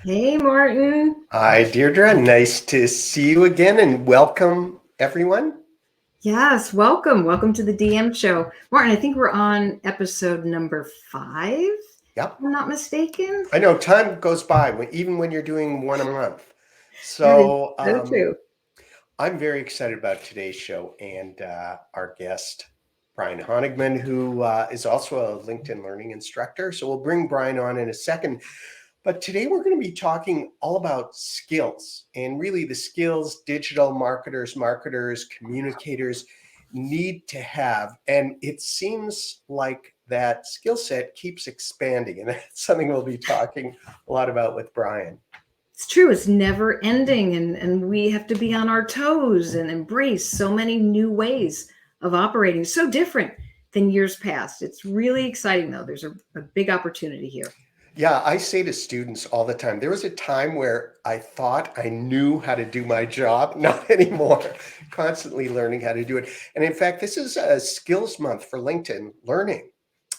Hey, Martin. Hi, Deirdre. Nice to see you again and welcome everyone. Yes, welcome. Welcome to the DM show. Martin, I think we're on episode number 5, if Yep. I'm not mistaken. I know time goes by even when you're doing one a month. That is So so true. I'm very excited about today's show and our guest, Brian Honigman, who is also a LinkedIn learning instructor. So we'll bring Brian on in a second. But today we're going to be talking all about skills and really the skills digital marketers, communicators need to have. And it seems like that skill set keeps expanding. And that's something we'll be talking a lot about with Brian. It's true. It's never ending, and we have to be on our toes and embrace so many new ways of operating. So different than years past. It's really exciting, though. There's a big opportunity here. Yeah, I say to students all the time, there was a time where I thought I knew how to do my job, not anymore, constantly learning how to do it. And in fact, this is a skills month for LinkedIn Learning.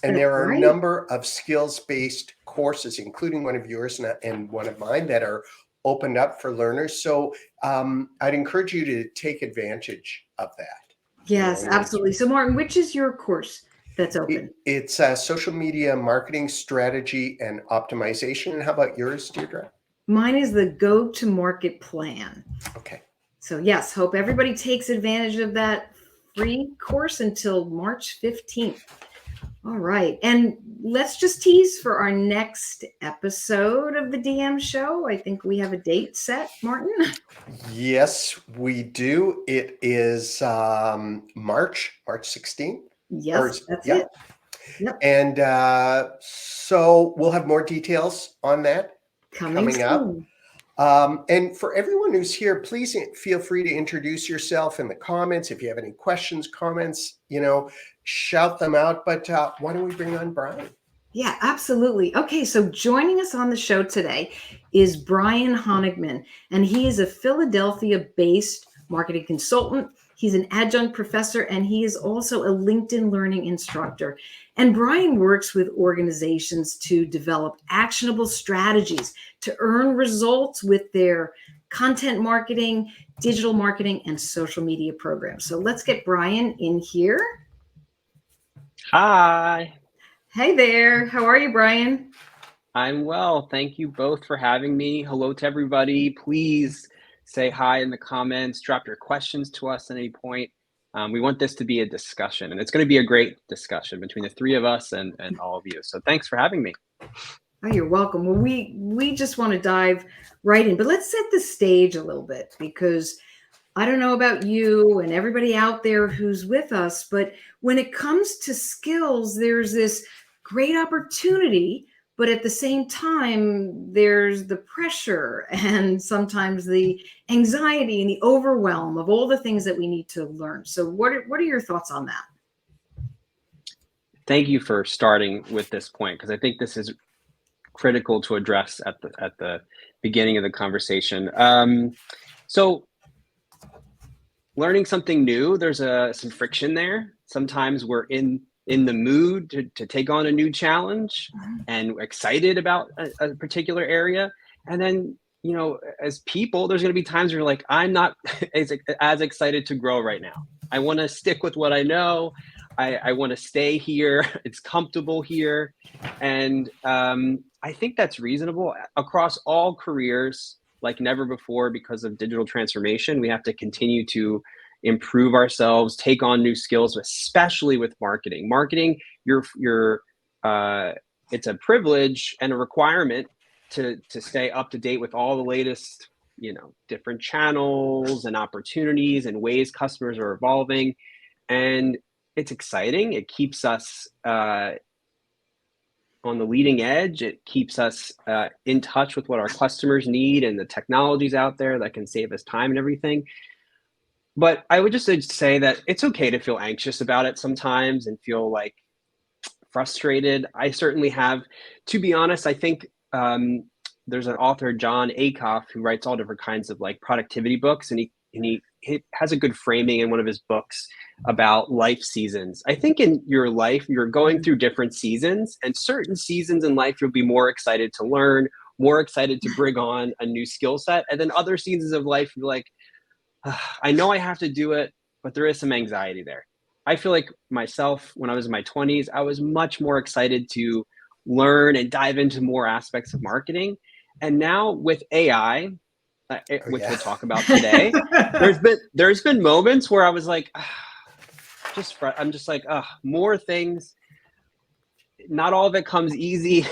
And That's there are a right. number of skills-based courses, including one of yours and one of mine that are opened up for learners. So I'd encourage you to take advantage of that. Yes, absolutely. So, Martin, which is your course that's open? It's social media marketing strategy and optimization. And how about yours, Deirdre? Mine is the go-to-market plan. Okay. So, yes, hope everybody takes advantage of that free course until March 15th. All right. And let's just tease for our next episode of the DM show. I think we have a date set, Martin. Yes, we do. It is March 16th. Or Yes, that's yeah. it. Yep. And so we'll have more details on that Coming coming up. soon. And for everyone who's here, please feel free to introduce yourself in the comments. If you have any questions, comments, shout them out. But why don't we bring on Brian? Yeah, absolutely. Okay, so joining us on the show today is Brian Honigman, and he is a Philadelphia-based marketing consultant. He's an adjunct professor, and he is also a LinkedIn learning instructor. And Brian works with organizations to develop actionable strategies to earn results with their content marketing, digital marketing, and social media programs. So let's get Brian in here. Hi. Hey there. How are you, Brian? I'm well. Thank you both for having me. Hello to everybody. Please say hi in the comments. Drop your questions to us at any point. We want this to be a discussion, and it's going to be a great discussion between the three of us and all of you. So thanks for having me. Oh, you're welcome. Well, we just want to dive right in, but let's set the stage a little bit because I don't know about you and everybody out there who's with us, but when it comes to skills, there's this great opportunity, but at the same time, there's the pressure and sometimes the anxiety and the overwhelm of all the things that we need to learn. So what are your thoughts on that? Thank you for starting with this point, because I think this is critical to address at the beginning of the conversation. So learning something new, there's some friction there. Sometimes we're in the mood to take on a new challenge and excited about a particular area. And then, as people, there's going to be times where you're like, I'm not as excited to grow right now. I want to stick with what I know. I want to stay here. It's comfortable here. And I think that's reasonable across all careers, like never before. Because of digital transformation, we have to continue to improve ourselves, take on new skills, especially with marketing. Marketing, it's a privilege and a requirement to stay up to date with all the latest, different channels and opportunities and ways customers are evolving. And it's exciting. It keeps us on the leading edge. It keeps us in touch with what our customers need and the technologies out there that can save us time and everything. But I would just say that it's okay to feel anxious about it sometimes and feel like frustrated. I certainly have. To be honest, I think there's an author, John Acuff, who writes all different kinds of like productivity books, and he has a good framing in one of his books about life seasons. I think in your life, you're going through different seasons, and certain seasons in life, you'll be more excited to learn more excited to bring on a new skill set. And then other seasons of life, you're like, I know I have to do it, but there is some anxiety there. I feel like myself, when I was in my 20s, I was much more excited to learn and dive into more aspects of marketing. And now with AI, which we'll talk about today, there's been moments where I was like, I'm just like, more things. Not all of it comes easy,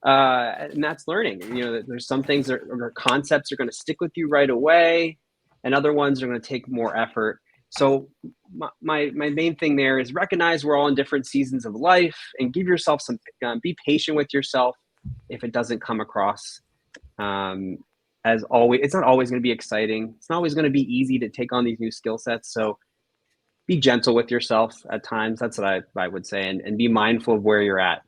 and that's learning. You know, there's some things or concepts are going to stick with you right away, and other ones are going to take more effort. So my main thing there is recognize we're all in different seasons of life, and give yourself some. Be patient with yourself if it doesn't come across. As always, it's not always going to be exciting. It's not always going to be easy to take on these new skill sets. So be gentle with yourself at times. That's what I would say, and be mindful of where you're at.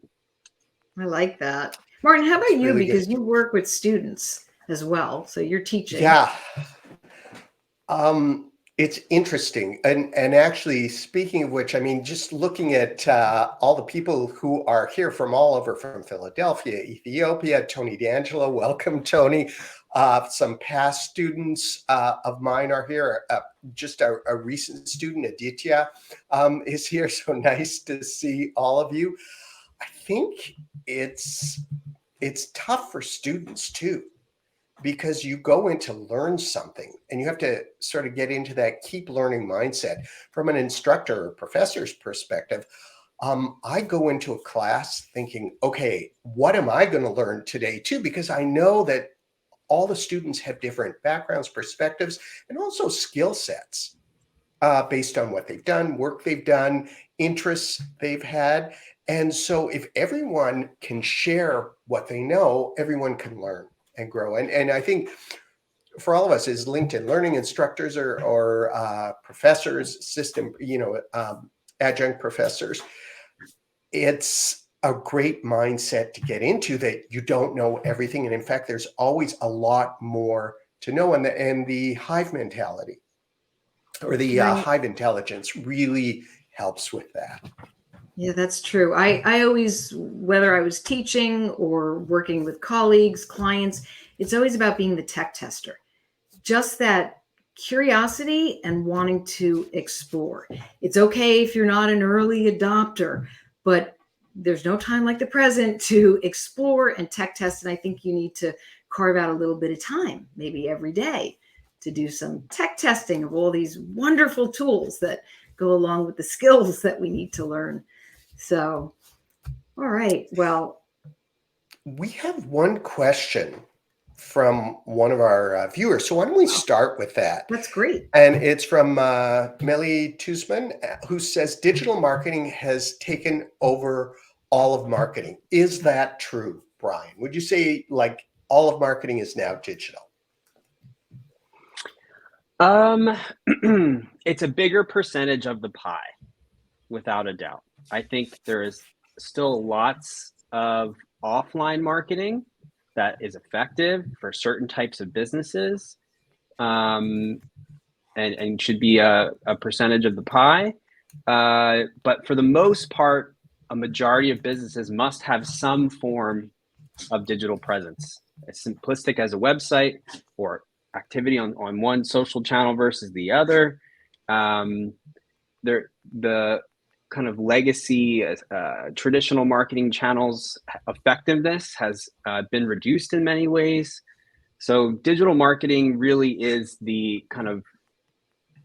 I like that. Martin, how about you? Really Because good. you work with students as well. So you're teaching. Yeah. It's interesting. And actually, speaking of which, I mean, just looking at all the people who are here from all over, from Philadelphia, Ethiopia, Tony D'Angelo, welcome, Tony. Some past students of mine are here. Just a recent student, Aditya, is here. So nice to see all of you. I think it's tough for students too, because you go in to learn something and you have to sort of get into that keep learning mindset. From an instructor or professor's perspective, I go into a class thinking, okay, what am I going to learn today too? Because I know that all the students have different backgrounds, perspectives, and also skill sets based on what they've done, work they've done, interests they've had. And so if everyone can share what they know, everyone can learn and grow. And I think for all of us as LinkedIn learning instructors or professors, adjunct professors, it's a great mindset to get into, that you don't know everything. And in fact, there's always a lot more to know. And the hive mentality or the hive intelligence really helps with that. Yeah, that's true. I always, whether I was teaching or working with colleagues, clients, it's always about being the tech tester. Just that curiosity and wanting to explore. It's okay if you're not an early adopter, but there's no time like the present to explore and tech test. And I think you need to carve out a little bit of time, maybe every day, to do some tech testing of all these wonderful tools that go along with the skills that we need to learn. So, all right. Well, we have one question from one of our viewers. So why don't we start with that? That's great. And it's from Melly Tusman, who says digital marketing has taken over all of marketing. Is that true, Brian? Would you say like all of marketing is now digital? It's a bigger percentage of the pie, without a doubt. I think there is still lots of offline marketing that is effective for certain types of businesses, and should be a percentage of the pie. But for the most part, a majority of businesses must have some form of digital presence, as simplistic as a website or activity on one social channel versus the other. The kind of legacy traditional marketing channels effectiveness has been reduced in many ways. So digital marketing really is the kind of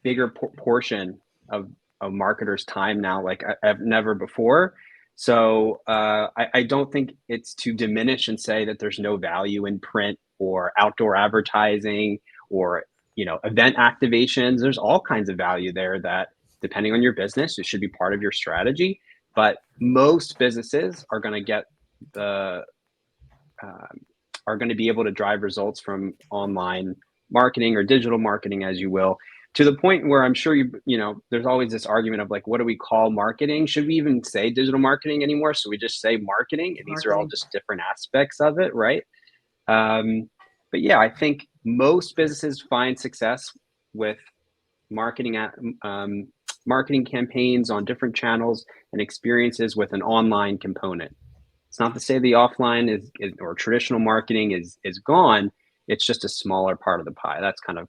bigger portion of marketers' time now, like never before. So I don't think it's to diminish and say that there's no value in print or outdoor advertising or event activations. There's all kinds of value there that, depending on your business, it should be part of your strategy. But most businesses are going to get are going to be able to drive results from online marketing or digital marketing, as you will, to the point where I'm sure there's always this argument of like, what do we call marketing? Should we even say digital marketing anymore? So we just say marketing, and these are all just different aspects of it, right? But yeah, I think most businesses find success with marketing campaigns on different channels and experiences with an online component. It's not to say the offline is or traditional marketing is gone. It's just a smaller part of the pie. That's kind of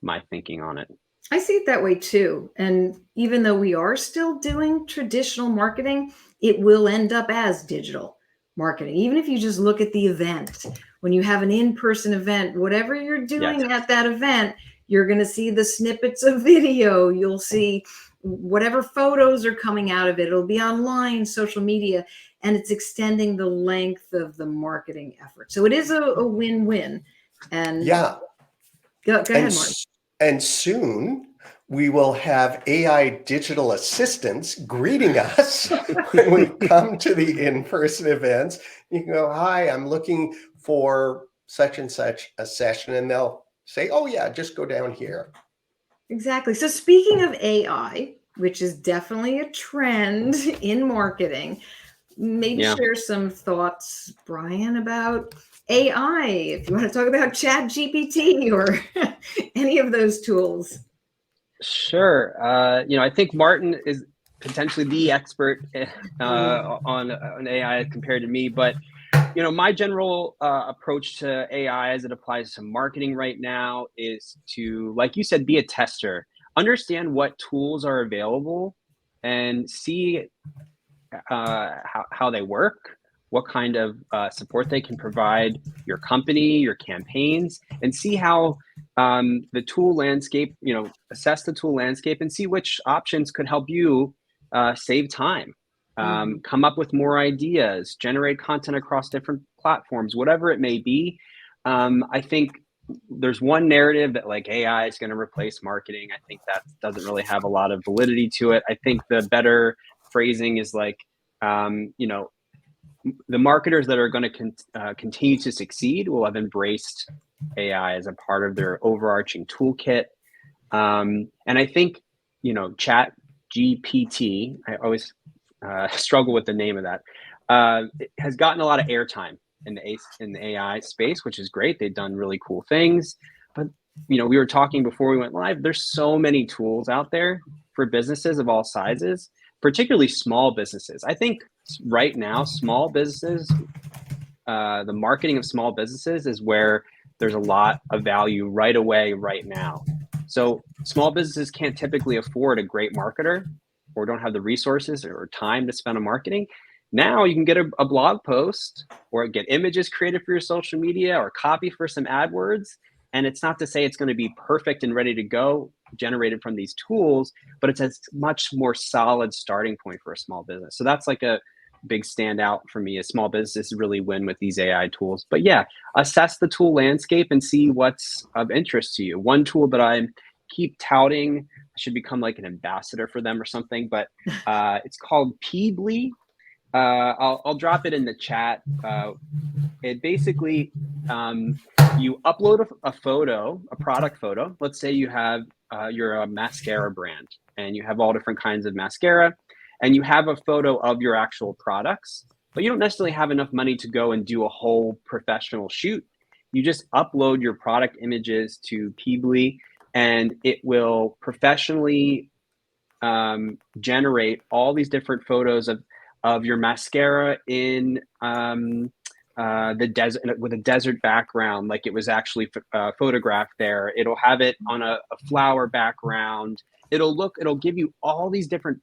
my thinking on it. I see it that way too. And even though we are still doing traditional marketing, it will end up as digital marketing. Even if you just look at the event, when you have an in-person event, whatever you're doing Yes. at that event, you're going to see the snippets of video. You'll see whatever photos are coming out of it. It'll be online, social media, and it's extending the length of the marketing effort. So it is a win-win. And Yeah. go ahead, Mark. And soon we will have AI digital assistants greeting us when we come to the in-person events. You can go, hi, I'm looking for such and such a session. And they'll say, oh yeah, just go down here. Exactly. So speaking of AI, which is definitely a trend in marketing, maybe share some thoughts, Brian, about AI, if you want to talk about Chat GPT or any of those tools. Sure. I think Martin is potentially the expert on AI compared to me, but my general approach to AI as it applies to marketing right now is to, like you said, be a tester, understand what tools are available, and see how they work, what kind of support they can provide your company, your campaigns, and see how the tool landscape, assess the tool landscape and see which options could help you save time, come up with more ideas, generate content across different platforms, whatever it may be. I think there's one narrative that like AI is going to replace marketing. I think that doesn't really have a lot of validity to it. I think the better phrasing is like, the marketers that are going to continue to succeed will have embraced AI as a part of their overarching toolkit. And I think, Chat GPT, I always struggle with the name of that, it has gotten a lot of airtime in the AI space, which is great. They've done really cool things. But, we were talking before we went live, there's so many tools out there for businesses of all sizes, particularly small businesses. I think right now, small businesses, the marketing of small businesses is where there's a lot of value right away, right now. So small businesses can't typically afford a great marketer or don't have the resources or time to spend on marketing. Now you can get a blog post or get images created for your social media or copy for some AdWords. And it's not to say it's going to be perfect and ready to go generated from these tools, but it's a much more solid starting point for a small business. So that's like a big standout for me. A small business really win with these AI tools. But yeah, assess the tool landscape and see what's of interest to you. One tool that I keep touting, I should become like an ambassador for them or something, but it's called Peebly. I'll drop it in the chat. It basically, you upload a photo, a product photo. Let's say you have, you're a mascara brand and you have all different kinds of mascara and you have a photo of your actual products, but you don't necessarily have enough money to go and do a whole professional shoot. You just upload your product images to Peebly and it will professionally generate all these different photos of your mascara in the desert with a desert background, like it was actually photographed there. It'll have it on a flower background. It'll give you all these different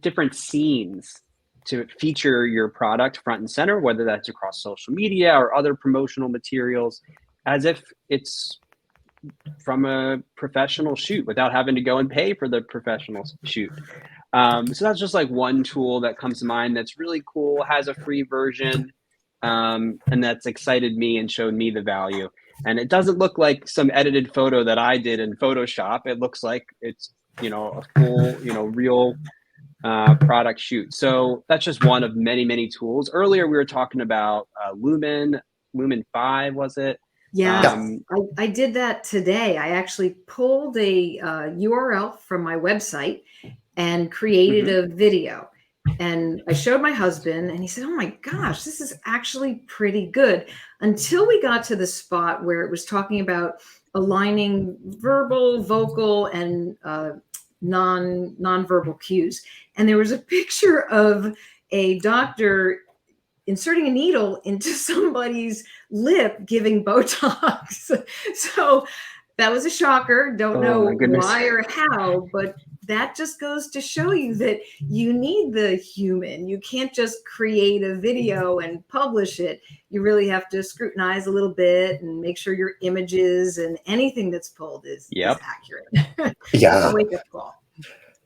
different scenes to feature your product front and center, whether that's across social media or other promotional materials, as if it's from a professional shoot without having to go and pay for the professional shoot. So that's just like one tool that comes to mind that's really cool, has a free version, and that's excited me and showed me the value. And it doesn't look like some edited photo that I did in Photoshop. It looks like it's, a full, real product shoot. So that's just one of many, many tools. Earlier, we were talking about Lumen 5, was it? Yeah, I did that today. I actually pulled a URL from my website and created a video. And I showed my husband and he said, oh my gosh, this is actually pretty good. Until we got to the spot where it was talking about aligning verbal, vocal, and nonverbal cues. And there was a picture of a doctor inserting a needle into somebody's lip giving Botox. So that was a shocker. Don't Oh my know goodness. why or how, but that just goes to show you that you need the human. You can't just create a video and publish it. You really have to scrutinize a little bit and make sure your images and anything that's pulled is accurate. Yeah. It's a wake-up call.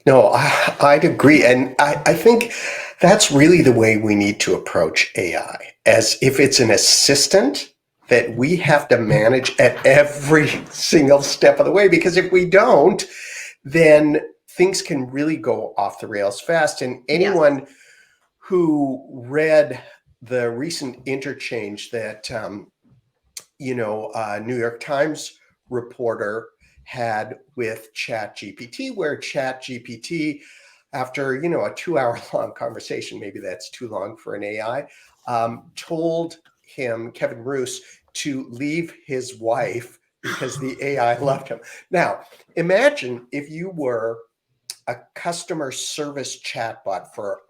No, I'd agree. And I think that's really the way we need to approach AI, as if it's an assistant that we have to manage at every single step of the way. Because if we don't, then things can really go off the rails fast. And anyone who read the recent interchange that, New York Times reporter had with ChatGPT, where ChatGPT, after a 2-hour long conversation, maybe that's too long for an AI, told him, Kevin Roose, to leave his wife because the AI loved him. Now, imagine if you were a customer service chatbot for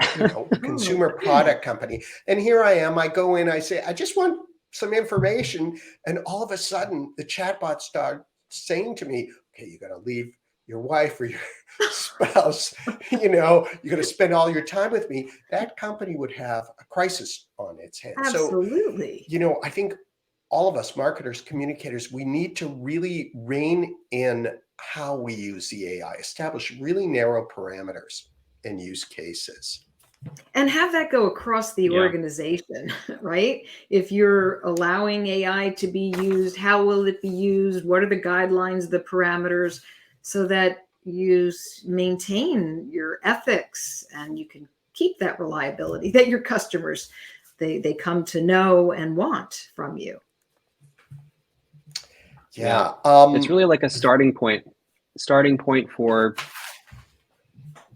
consumer product company, and here I am. I go in, I say, I just want some information, and all of a sudden, the chatbot starts saying to me, okay, you got to leave your wife or your spouse, you're going to spend all your time with me. That company would have a crisis on its hands. Absolutely. So, I think all of us marketers, communicators, we need to really rein in how we use the AI, establish really narrow parameters and use cases. And have that go across the organization, right? If you're allowing AI to be used, how will it be used? What are the guidelines, the parameters, so that you maintain your ethics and you can keep that reliability that your customers, they come to know and want from you. Yeah. It's really like a starting point for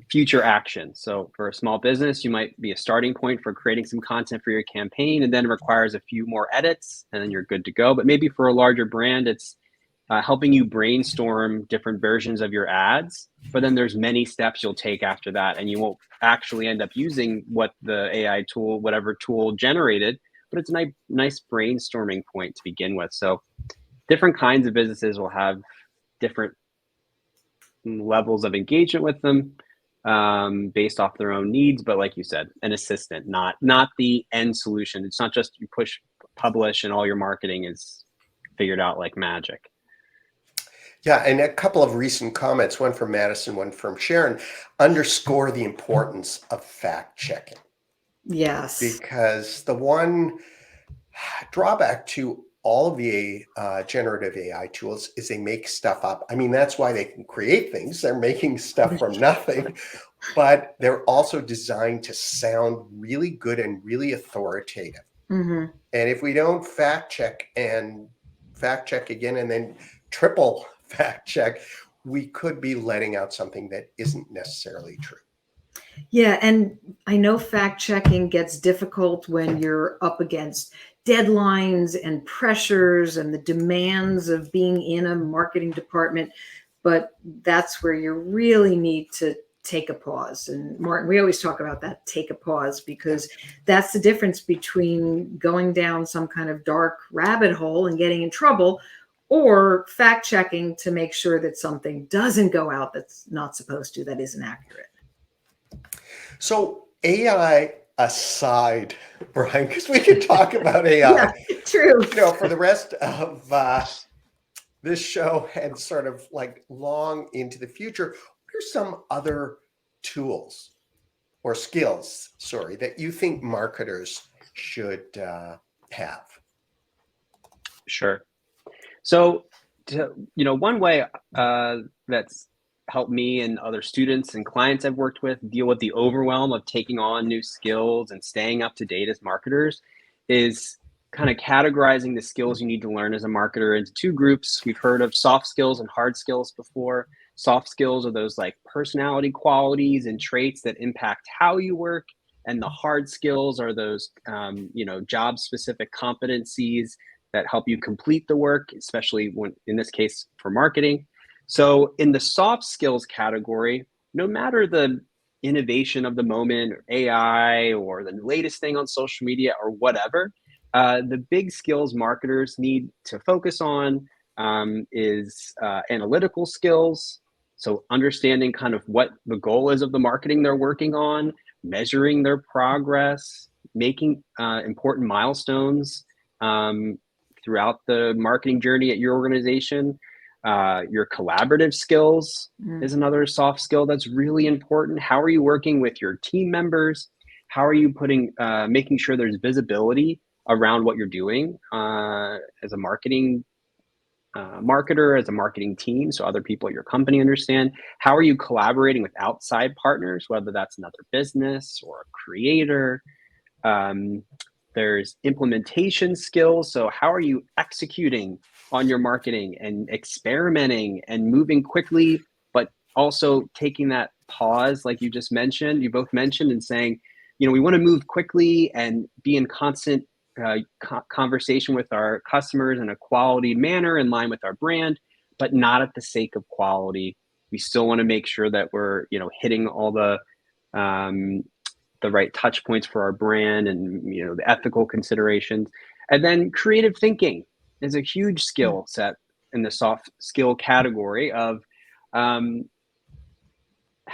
future action. So for a small business, you might be a starting point for creating some content for your campaign, and then it requires a few more edits and then you're good to go. But maybe for a larger brand, it's helping you brainstorm different versions of your ads, but then there's many steps you'll take after that, and you won't actually end up using what the AI tool, whatever tool generated, but it's a nice brainstorming point to begin with. So different kinds of businesses will have different levels of engagement with them based off their own needs. But like you said, an assistant, not the end solution. It's not just you push publish and all your marketing is figured out like magic. Yeah, and a couple of recent comments, one from Madison, one from Sharon, underscore the importance of fact checking. Yes. Because the one drawback to all of the generative AI tools is they make stuff up. I mean, that's why they can create things. They're making stuff from nothing, but they're also designed to sound really good and really authoritative. Mm-hmm. And if we don't fact check again, and then triple fact check, we could be letting out something that isn't necessarily true. Yeah, and I know fact checking gets difficult when you're up against deadlines and pressures and the demands of being in a marketing department, but that's where you really need to take a pause. And Martin, we always talk about that, take a pause, because that's the difference between going down some kind of dark rabbit hole and getting in trouble, or fact checking to make sure that something doesn't go out that's not supposed to, that isn't accurate. So AI aside, Brian, because we could talk about AI. Yeah, true. For the rest of this show and sort of like long into the future, what are some other tools or skills, that you think marketers should have? Sure. So, one way that's helped me and other students and clients I've worked with deal with the overwhelm of taking on new skills and staying up to date as marketers is kind of categorizing the skills you need to learn as a marketer into two groups. We've heard of soft skills and hard skills before. Soft skills are those like personality qualities and traits that impact how you work. And the hard skills are those, job specific competencies that help you complete the work, especially when, in this case, for marketing. So in the soft skills category, no matter the innovation of the moment, or AI, or the latest thing on social media, or whatever, the big skills marketers need to focus on is analytical skills. So understanding kind of what the goal is of the marketing they're working on, measuring their progress, making important milestones throughout the marketing journey at your organization. Your collaborative skills is another soft skill that's really important. How are you working with your team members? How are you making sure there's visibility around what you're doing as a marketing marketer, as a marketing team, so other people at your company understand? How are you collaborating with outside partners, whether that's another business or a creator? There's implementation skills. So how are you executing on your marketing and experimenting and moving quickly, but also taking that pause, like you just mentioned, you both mentioned, and saying, we want to move quickly and be in constant conversation with our customers in a quality manner in line with our brand, but not at the sake of quality. We still want to make sure that we're, hitting all the right touch points for our brand and, the ethical considerations. And then creative thinking is a huge skill set in the soft skill category of how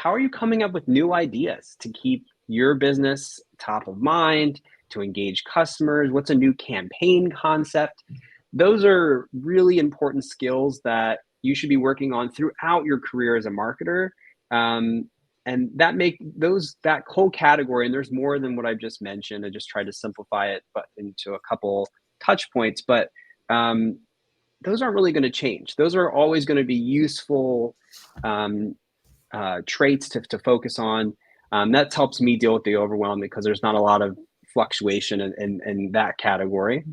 are you coming up with new ideas to keep your business top of mind, to engage customers? What's a new campaign concept? Those are really important skills that you should be working on throughout your career as a marketer. And that whole category, and there's more than what I've just mentioned. I just tried to simplify it, but into a couple touch points. But those aren't really going to change. Those are always going to be useful traits to focus on. That helps me deal with the overwhelm because there's not a lot of fluctuation in that category.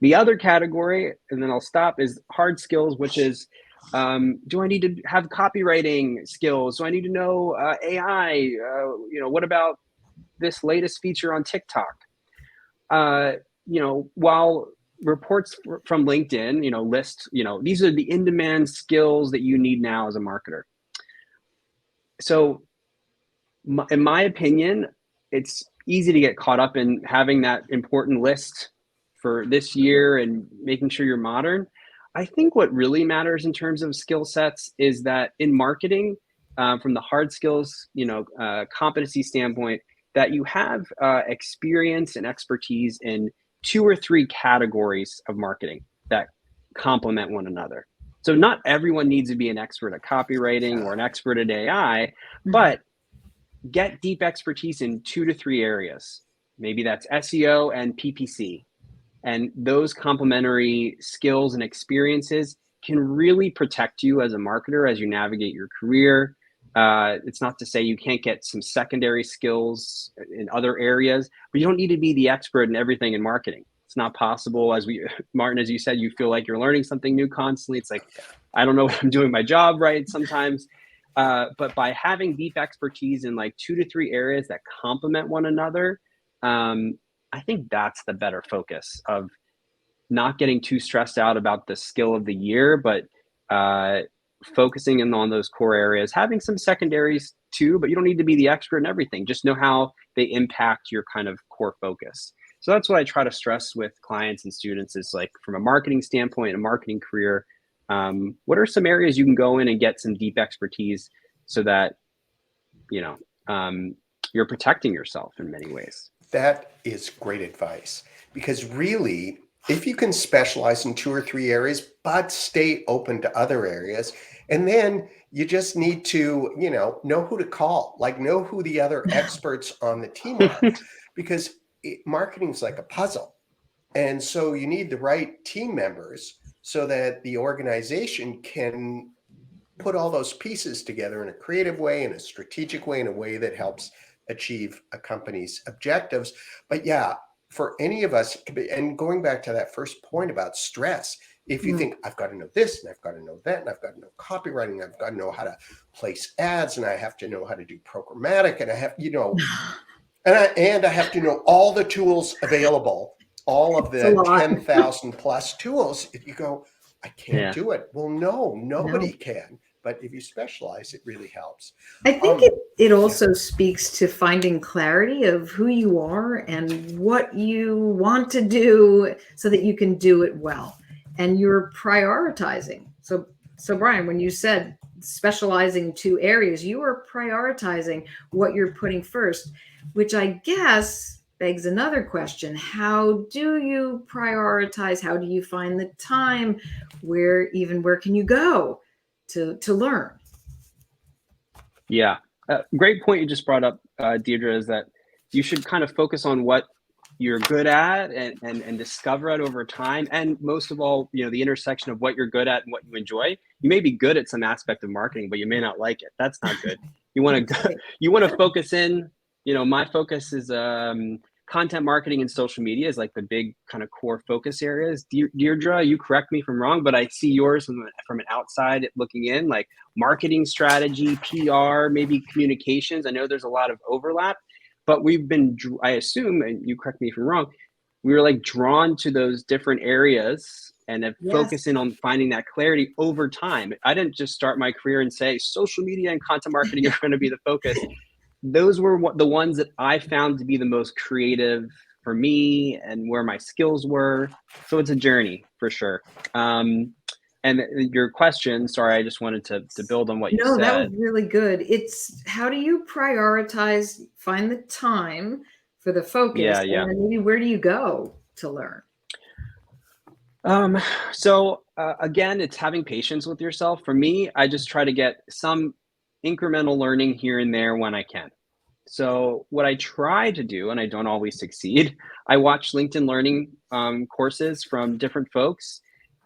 The other category, and then I'll stop, is hard skills, which is, do I need to have copywriting skills? Do I need to know AI? What about this latest feature on TikTok? While reports from LinkedIn, list, these are the in-demand skills that you need now as a marketer. So in my opinion, it's easy to get caught up in having that important list for this year and making sure you're modern. I think what really matters in terms of skill sets is that in marketing, from the hard skills, competency standpoint, that you have experience and expertise in 2 or 3 categories of marketing that complement one another. So not everyone needs to be an expert at copywriting or an expert at AI, but get deep expertise in 2 to 3 areas. Maybe that's SEO and PPC. And those complementary skills and experiences can really protect you as a marketer as you navigate your career. It's not to say you can't get some secondary skills in other areas, but you don't need to be the expert in everything in marketing. It's not possible. Martin, as you said, you feel like you're learning something new constantly. It's like, I don't know if I'm doing my job right sometimes. But by having deep expertise in like 2 to 3 areas that complement one another, I think that's the better focus of not getting too stressed out about the skill of the year, but focusing in on those core areas, having some secondaries too, but you don't need to be the expert in everything. Just know how they impact your kind of core focus. So that's what I try to stress with clients and students is like from a marketing standpoint, a marketing career, what are some areas you can go in and get some deep expertise so that, you're protecting yourself in many ways. That is great advice because really, if you can specialize in 2 or 3 areas, but stay open to other areas, and then you just need to, know who to call, like know who the other experts on the team are, because marketing is like a puzzle. And so you need the right team members so that the organization can put all those pieces together in a creative way, in a strategic way, in a way that helps achieve a company's objectives. But yeah, for any of us, and going back to that first point about stress, if you think I've got to know this and I've got to know that and I've got to know copywriting, I've got to know how to place ads and I have to know how to do programmatic and I have, and I have to know all the tools available, all of the 10,000 plus tools. You go, I can't Yeah. do it. Well, no, nobody No. can. But if you specialize, it really helps. I think it also speaks to finding clarity of who you are and what you want to do so that you can do it well. And you're prioritizing. So Brian, when you said specializing 2 areas, you are prioritizing what you're putting first, which I guess begs another question. How do you prioritize? How do you find the time? Where can you go to learn? Yeah. Great point you just brought up, Deirdre, is that you should kind of focus on what you're good at and discover it over time. And most of all, the intersection of what you're good at and what you enjoy. You may be good at some aspect of marketing, but you may not like it. That's not good. You want to you want to focus in. My focus is content marketing and social media is like the big kind of core focus areas. Deirdre, you correct me if I'm wrong, but I see yours from an outside looking in, like marketing strategy, PR, maybe communications. I know there's a lot of overlap, but I assume, and you correct me if I'm wrong, we were like drawn to those different areas and have focused in on finding that clarity over time. I didn't just start my career and say social media and content marketing are going to be the focus. Those were the ones that I found to be the most creative for me and where my skills were. So it's a journey for sure. And your question, sorry, I just wanted to build on what you No, said. that was really good. It's how do you prioritize, find the time for the focus, Yeah. and then maybe where do you go to learn? So again, it's having patience with yourself. For me, I just try to get some incremental learning here and there when I can. So what I try to do, and I don't always succeed, I watch LinkedIn Learning courses from different folks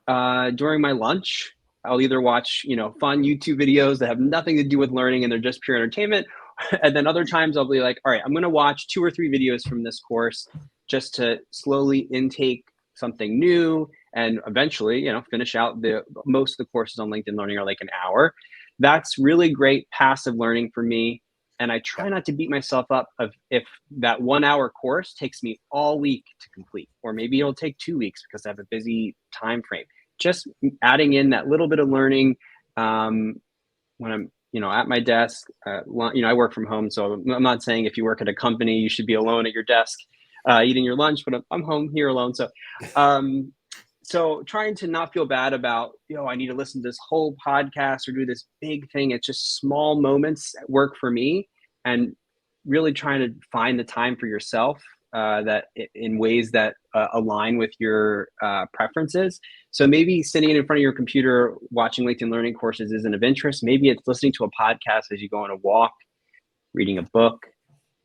during my lunch. I'll either watch, fun YouTube videos that have nothing to do with learning and they're just pure entertainment. And then other times I'll be like, all right, I'm going to watch 2 or 3 videos from this course just to slowly intake something new and eventually, finish out most of the courses on LinkedIn Learning are like an hour. That's really great passive learning for me. And I try not to beat myself up if that 1-hour course takes me all week to complete, or maybe it'll take 2 weeks because I have a busy time frame. Just adding in that little bit of learning when I'm, at my desk. I work from home, so I'm not saying if you work at a company you should be alone at your desk eating your lunch, but I'm home here alone. So trying to not feel bad about, I need to listen to this whole podcast or do this big thing. It's just small moments at work for me, and really trying to find the time for yourself that in ways that align with your preferences. So maybe sitting in front of your computer watching LinkedIn Learning courses isn't of interest. Maybe it's listening to a podcast as you go on a walk, reading a book,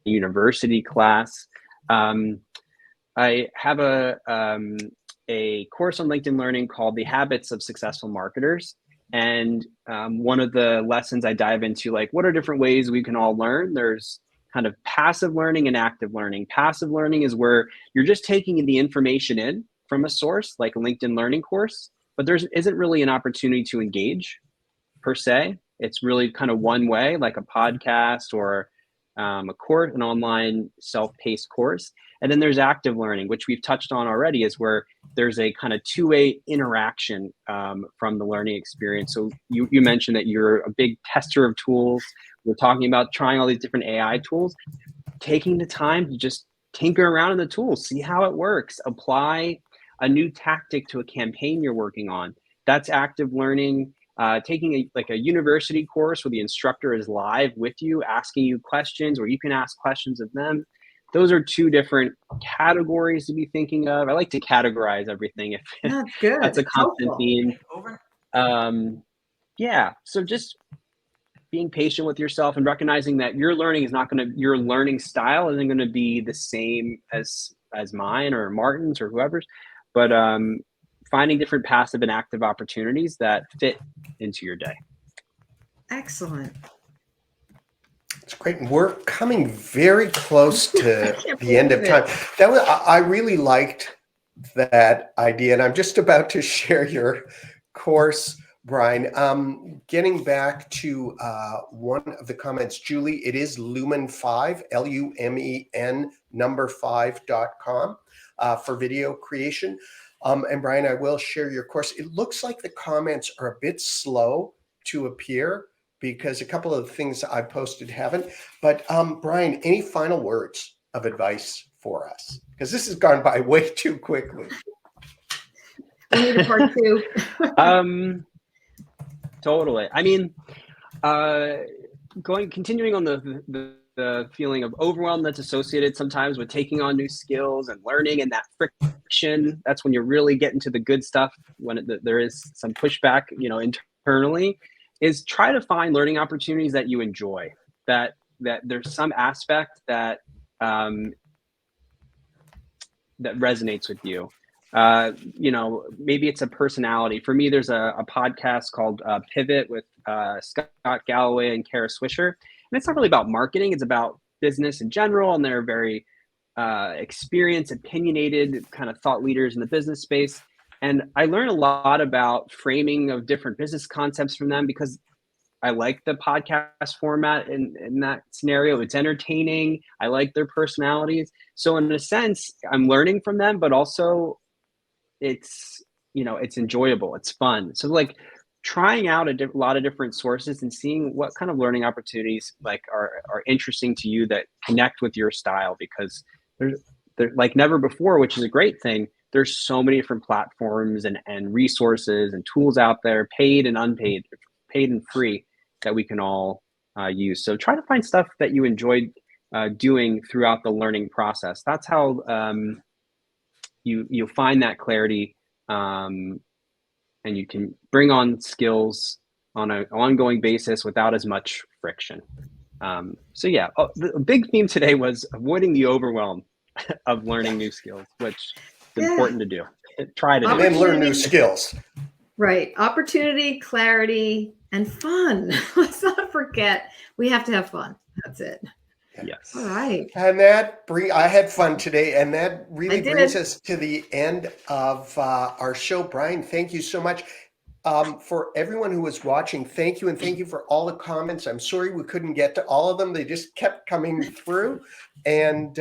a university class. I have a course on LinkedIn Learning called The Habits of Successful Marketers. And one of the lessons I dive into, like, what are different ways we can all learn? There's kind of passive learning and active learning. Passive learning is where you're just taking the information in from a source, like a LinkedIn Learning course, but there isn't really an opportunity to engage per se. It's really kind of one way, like a podcast or a course, an online self-paced course. And then there's active learning, which we've touched on already, is where there's a kind of 2-way interaction from the learning experience. So you mentioned that you're a big tester of tools. We're talking about trying all these different AI tools, taking the time to just tinker around in the tools, see how it works, apply a new tactic to a campaign you're working on. That's active learning. Taking a university course where the instructor is live with you, asking you questions, or you can ask questions of them. Those are 2 different categories to be thinking of. I like to categorize everything if That's good. that's a constant Helpful. theme. Yeah, so just being patient with yourself and recognizing that your learning style isn't going to be the same as mine or Martin's or whoever's, but finding different passive and active opportunities that fit into your day. Excellent. It's great. And we're coming very close to the end of time. I really liked that idea. And I'm just about to share your course, Brian. Getting back to one of the comments, Julie, it is Lumen5, LUMEN 5.com for video creation. And Brian, I will share your course. It looks like the comments are a bit slow to appear because a couple of the things I posted haven't. But Brian, any final words of advice for us? Because this has gone by way too quickly. We need a part two. Totally. I mean, continuing on the feeling of overwhelm that's associated sometimes with taking on new skills and learning, and that friction, that's when you're really getting to the good stuff, when there is some pushback, internally, is try to find learning opportunities that you enjoy, that there's some aspect that that resonates with you. Maybe it's a personality. For me, there's a podcast called Pivot with Scott Galloway and Kara Swisher. And it's not really about marketing. It's about business in general. And they're very experienced, opinionated kind of thought leaders in the business space. And I learned a lot about framing of different business concepts from them because I like the podcast format in that scenario. It's entertaining. I like their personalities. So in a sense, I'm learning from them, but also it's enjoyable. It's fun. So like trying out a lot of different sources and seeing what kind of learning opportunities like are interesting to you that connect with your style, because they're like never before, which is a great thing. There's so many different platforms and resources and tools out there, paid and unpaid, paid and free, that we can all use. So try to find stuff that you enjoyed doing throughout the learning process. That's how you find that clarity, and you can bring on skills on an ongoing basis without as much friction. So yeah, the big theme today was avoiding the overwhelm of learning new skills, which is important to do. Try to do. And then learn new skills. Right. Opportunity, clarity, and fun. Let's not forget, we have to have fun. That's it. Yes. All right. And I had fun today, and that really brings us to the end of our show. Brian, thank you so much. For everyone who was watching, thank you. And thank you for all the comments. I'm sorry we couldn't get to all of them. They just kept coming through. And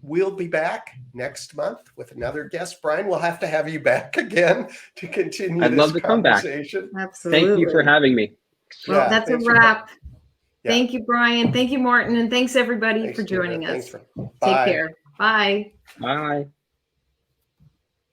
we'll be back next month with another guest. Brian, we'll have to have you back again to continue I'd love to come back. Absolutely. Thank you for having me. Well, that's a wrap. Thank you, Brian. Thank you, Martin. And thanks, everybody, for joining us. Take care. Bye. Bye.